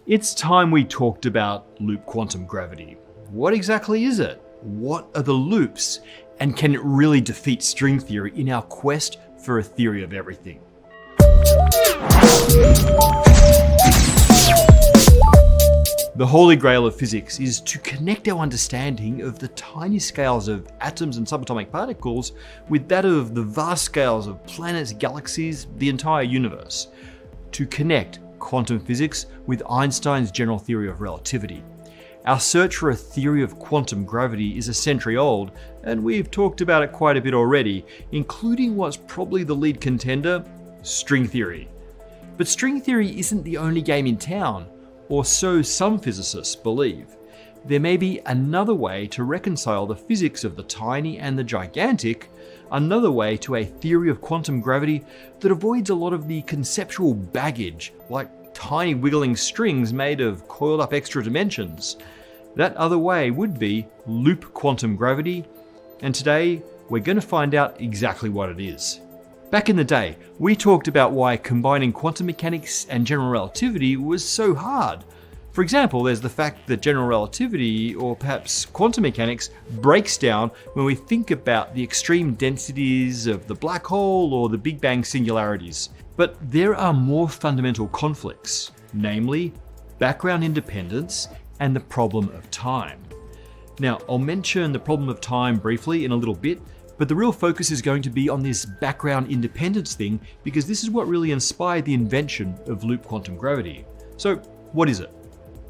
It's time we talked about loop quantum gravity. What exactly is it? What are the loops? And can it really defeat string theory in our quest for a theory of everything? The holy grail of physics is to connect our understanding of the tiny scales of atoms and subatomic particles with that of the vast scales of planets, galaxies, the entire universe. To connect quantum physics with Einstein's general theory of relativity. Our search for a theory of quantum gravity is a century old, and we've talked about it quite a bit already, including what's probably the lead contender, string theory. But string theory isn't the only game in town, or so some physicists believe. There may be another way to reconcile the physics of the tiny and the gigantic, another way to a theory of quantum gravity that avoids a lot of the conceptual baggage, like tiny wiggling strings made of coiled up extra dimensions. That other way would be loop quantum gravity, and today we're going to find out exactly what it is. Back in the day, we talked about why combining quantum mechanics and general relativity was so hard. For example, there's the fact that general relativity, or perhaps quantum mechanics, breaks down when we think about the extreme densities of the black hole or the Big Bang singularities. But there are more fundamental conflicts, namely background independence and the problem of time. Now, I'll mention the problem of time briefly in a little bit, but the real focus is going to be on this background independence thing because this is what really inspired the invention of loop quantum gravity. So, what is it?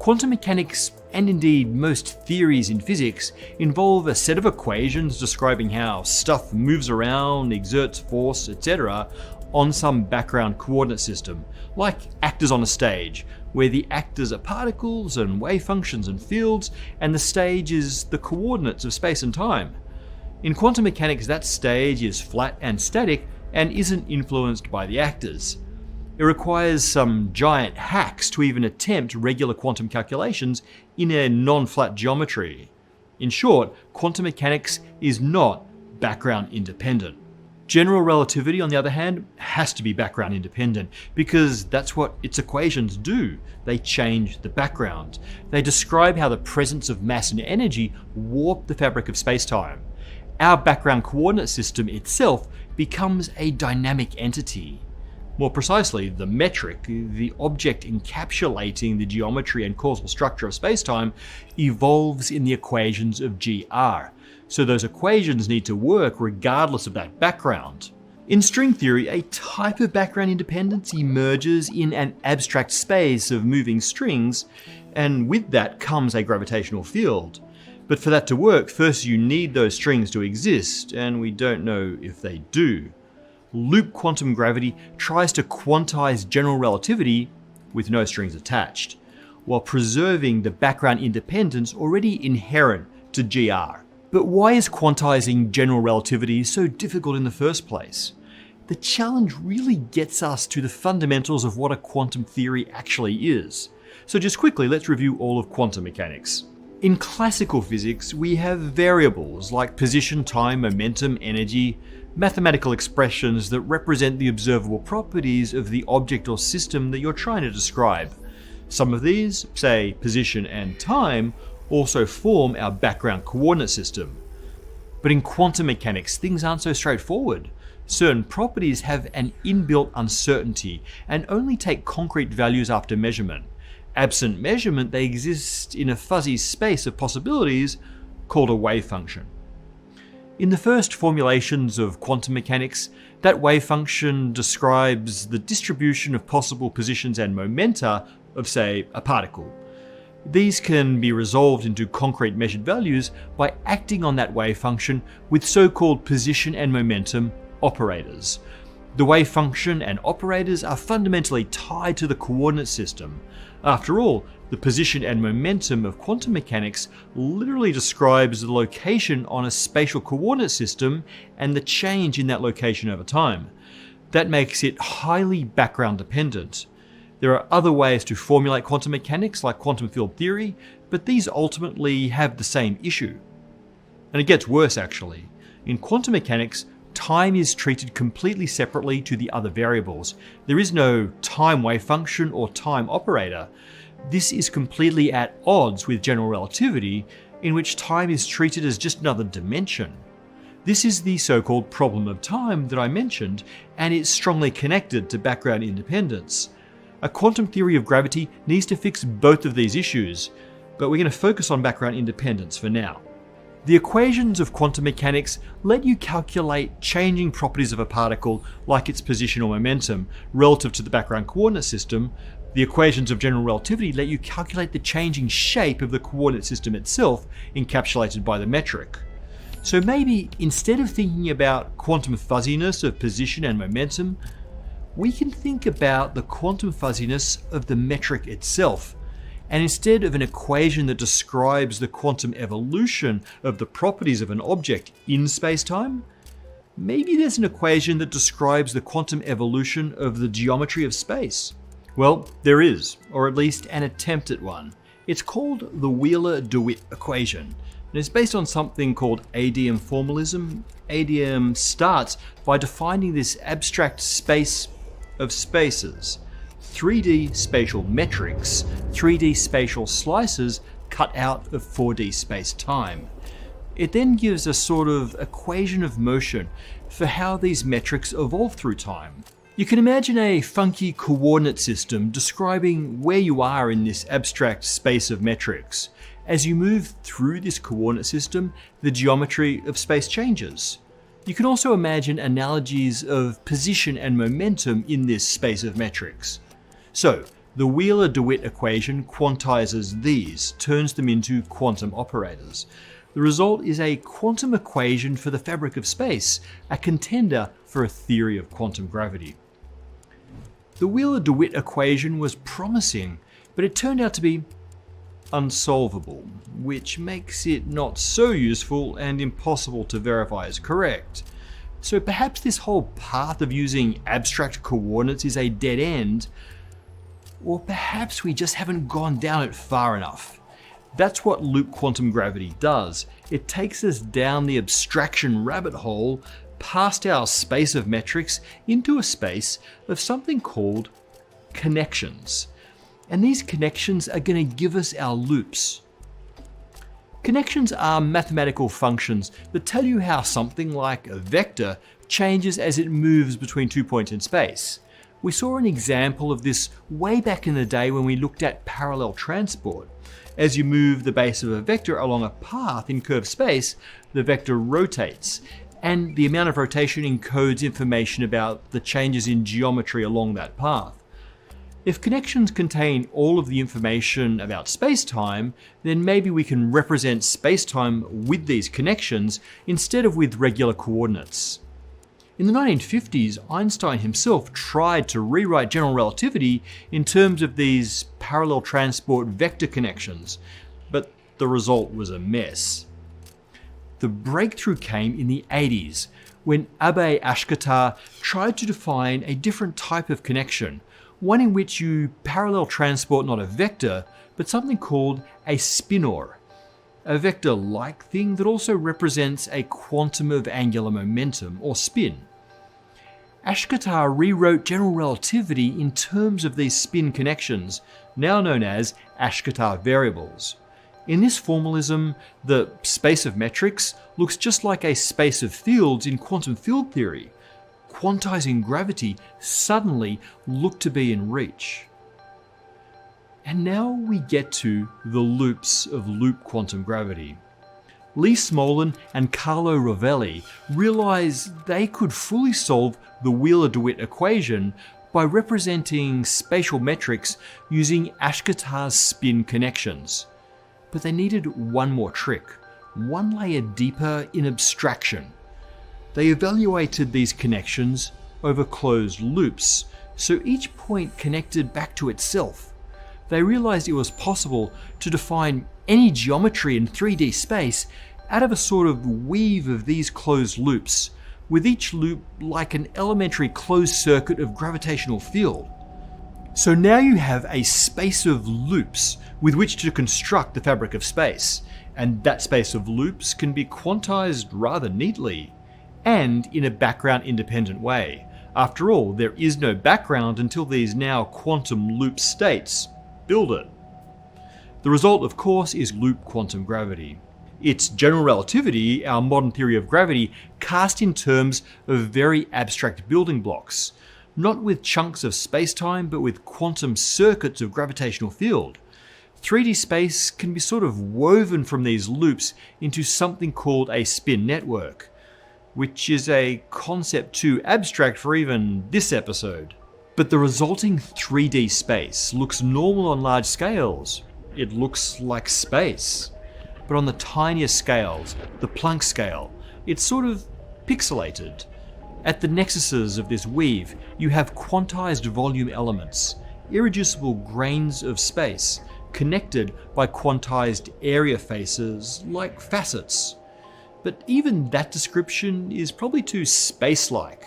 Quantum mechanics, and indeed most theories in physics, involve a set of equations describing how stuff moves around, exerts force, etc. on some background coordinate system, like actors on a stage, where the actors are particles and wave functions and fields, and the stage is the coordinates of space and time. In quantum mechanics, that stage is flat and static and isn't influenced by the actors. It requires some giant hacks to even attempt regular quantum calculations in a non-flat geometry. In short, quantum mechanics is not background independent. General relativity, on the other hand, has to be background independent because that's what its equations do. They change the background. They describe how the presence of mass and energy warp the fabric of space-time. Our background coordinate system itself becomes a dynamic entity. More precisely, the metric, the object encapsulating the geometry and causal structure of spacetime, evolves in the equations of GR. So those equations need to work regardless of that background. In string theory, a type of background independence emerges in an abstract space of moving strings, and with that comes a gravitational field. But for that to work, first you need those strings to exist, and we don't know if they do. Loop quantum gravity tries to quantize general relativity with no strings attached, while preserving the background independence already inherent to GR. But why is quantizing general relativity so difficult in the first place? The challenge really gets us to the fundamentals of what a quantum theory actually is. So just quickly, let's review all of quantum mechanics. In classical physics, we have variables like position, time, momentum, energy, mathematical expressions that represent the observable properties of the object or system that you're trying to describe. Some of these, say position and time, also form our background coordinate system. But in quantum mechanics, things aren't so straightforward. Certain properties have an inbuilt uncertainty and only take concrete values after measurement. Absent measurement, they exist in a fuzzy space of possibilities called a wave function. In the first formulations of quantum mechanics, that wave function describes the distribution of possible positions and momenta of, say, a particle. These can be resolved into concrete measured values by acting on that wave function with so-called position and momentum operators. The wave function and operators are fundamentally tied to the coordinate system. After all, the position and momentum of quantum mechanics literally describes the location on a spatial coordinate system and the change in that location over time. That makes it highly background dependent. There are other ways to formulate quantum mechanics like quantum field theory, but these ultimately have the same issue. And it gets worse actually. In quantum mechanics, time is treated completely separately to the other variables. There is no time wave function or time operator. This is completely at odds with general relativity, in which time is treated as just another dimension. This is the so-called problem of time that I mentioned, and it's strongly connected to background independence. A quantum theory of gravity needs to fix both of these issues, but we're going to focus on background independence for now. The equations of quantum mechanics let you calculate changing properties of a particle like its position or momentum relative to the background coordinate system. The equations of general relativity let you calculate the changing shape of the coordinate system itself, encapsulated by the metric. So maybe instead of thinking about quantum fuzziness of position and momentum, we can think about the quantum fuzziness of the metric itself. And instead of an equation that describes the quantum evolution of the properties of an object in space-time, maybe there's an equation that describes the quantum evolution of the geometry of space. Well, there is, or at least an attempt at one. It's called the Wheeler-DeWitt equation, and it's based on something called ADM formalism. ADM starts by defining this abstract space of spaces, 3D spatial metrics, 3D spatial slices cut out of 4D space-time. It then gives a sort of equation of motion for how these metrics evolve through time. You can imagine a funky coordinate system describing where you are in this abstract space of metrics. As you move through this coordinate system, the geometry of space changes. You can also imagine analogies of position and momentum in this space of metrics. So, the Wheeler-DeWitt equation quantizes these, turns them into quantum operators. The result is a quantum equation for the fabric of space, a contender for a theory of quantum gravity. The Wheeler-DeWitt equation was promising, but it turned out to be unsolvable, which makes it not so useful and impossible to verify as correct. So perhaps this whole path of using abstract coordinates is a dead end, or perhaps we just haven't gone down it far enough. That's what loop quantum gravity does. It takes us down the abstraction rabbit hole, past our space of metrics, into a space of something called connections. And these connections are going to give us our loops. Connections are mathematical functions that tell you how something like a vector changes as it moves between 2 points in space. We saw an example of this way back in the day when we looked at parallel transport. As you move the base of a vector along a path in curved space, the vector rotates, and the amount of rotation encodes information about the changes in geometry along that path. If connections contain all of the information about space-time, then maybe we can represent space-time with these connections instead of with regular coordinates. In the 1950s, Einstein himself tried to rewrite general relativity in terms of these parallel transport vector connections, but the result was a mess. The breakthrough came in the 80s, when Abe Ashkatar tried to define a different type of connection, one in which you parallel transport not a vector, but something called a spinor, a vector-like thing that also represents a quantum of angular momentum, or spin. Ashkatar rewrote general relativity in terms of these spin connections, now known as Ashkatar variables. In this formalism, the space of metrics looks just like a space of fields in quantum field theory. Quantizing gravity suddenly looked to be in reach. And now we get to the loops of loop quantum gravity. Lee Smolin and Carlo Rovelli realized they could fully solve the Wheeler-DeWitt equation by representing spatial metrics using Ashkatar's spin connections. But they needed one more trick, one layer deeper in abstraction. They evaluated these connections over closed loops, so each point connected back to itself. They realized it was possible to define any geometry in 3D space out of a sort of weave of these closed loops, with each loop like an elementary closed circuit of gravitational field. So now you have a space of loops with which to construct the fabric of space, and that space of loops can be quantized rather neatly, and in a background-independent way. After all, there is no background until these now quantum loop states build it. The result, of course, is loop quantum gravity. It's general relativity, our modern theory of gravity, cast in terms of very abstract building blocks, not with chunks of space-time, but with quantum circuits of gravitational field. 3D space can be sort of woven from these loops into something called a spin network, which is a concept too abstract for even this episode. But the resulting 3D space looks normal on large scales. It looks like space. But on the tiniest scales, the Planck scale, it's sort of pixelated. At the nexuses of this weave, you have quantized volume elements, irreducible grains of space, connected by quantized area faces like facets. But even that description is probably too space-like.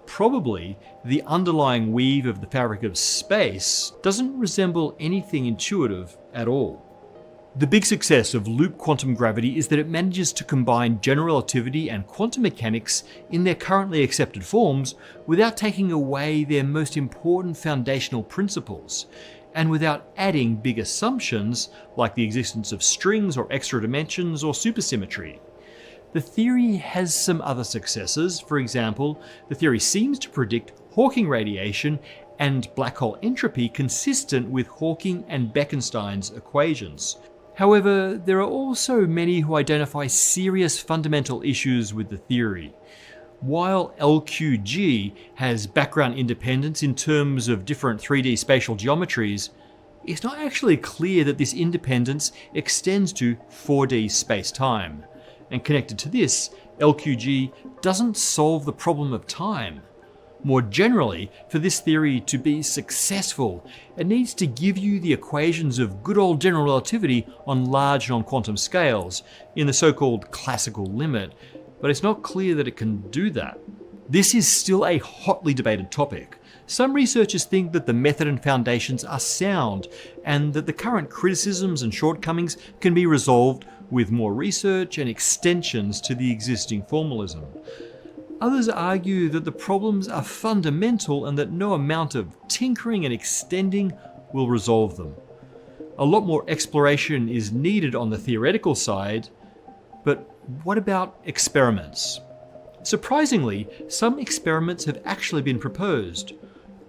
Probably the underlying weave of the fabric of space doesn't resemble anything intuitive at all. The big success of loop quantum gravity is that it manages to combine general relativity and quantum mechanics in their currently accepted forms without taking away their most important foundational principles, and without adding big assumptions like the existence of strings or extra dimensions or supersymmetry. The theory has some other successes. For example, the theory seems to predict Hawking radiation and black hole entropy consistent with Hawking and Bekenstein's equations. However, there are also many who identify serious fundamental issues with the theory. While LQG has background independence in terms of different 3D spatial geometries, it's not actually clear that this independence extends to 4D space-time. And connected to this, LQG doesn't solve the problem of time. More generally, for this theory to be successful, it needs to give you the equations of good old general relativity on large non-quantum scales, in the so-called classical limit, but it's not clear that it can do that. This is still a hotly debated topic. Some researchers think that the method and foundations are sound, and that the current criticisms and shortcomings can be resolved with more research and extensions to the existing formalism. Others argue that the problems are fundamental and that no amount of tinkering and extending will resolve them. A lot more exploration is needed on the theoretical side, but what about experiments? Surprisingly, some experiments have actually been proposed.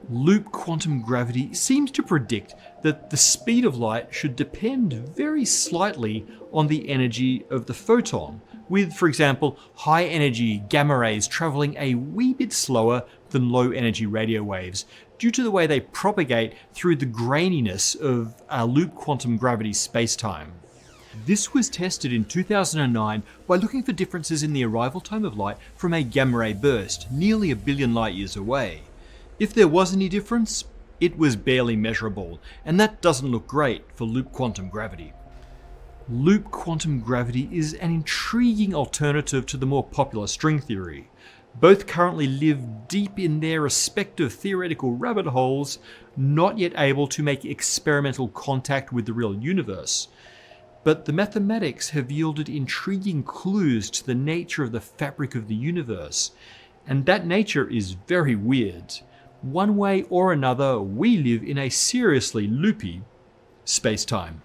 Loop quantum gravity seems to predict that the speed of light should depend very slightly on the energy of the photon, with, for example, high energy gamma rays travelling a wee bit slower than low energy radio waves due to the way they propagate through the graininess of our loop quantum gravity space-time. This was tested in 2009 by looking for differences in the arrival time of light from a gamma ray burst nearly a billion light years away. If there was any difference, it was barely measurable, and that doesn't look great for loop quantum gravity. Loop quantum gravity is an intriguing alternative to the more popular string theory. Both currently live deep in their respective theoretical rabbit holes, not yet able to make experimental contact with the real universe. But the mathematics have yielded intriguing clues to the nature of the fabric of the universe, and that nature is very weird. One way or another, we live in a seriously loopy space-time.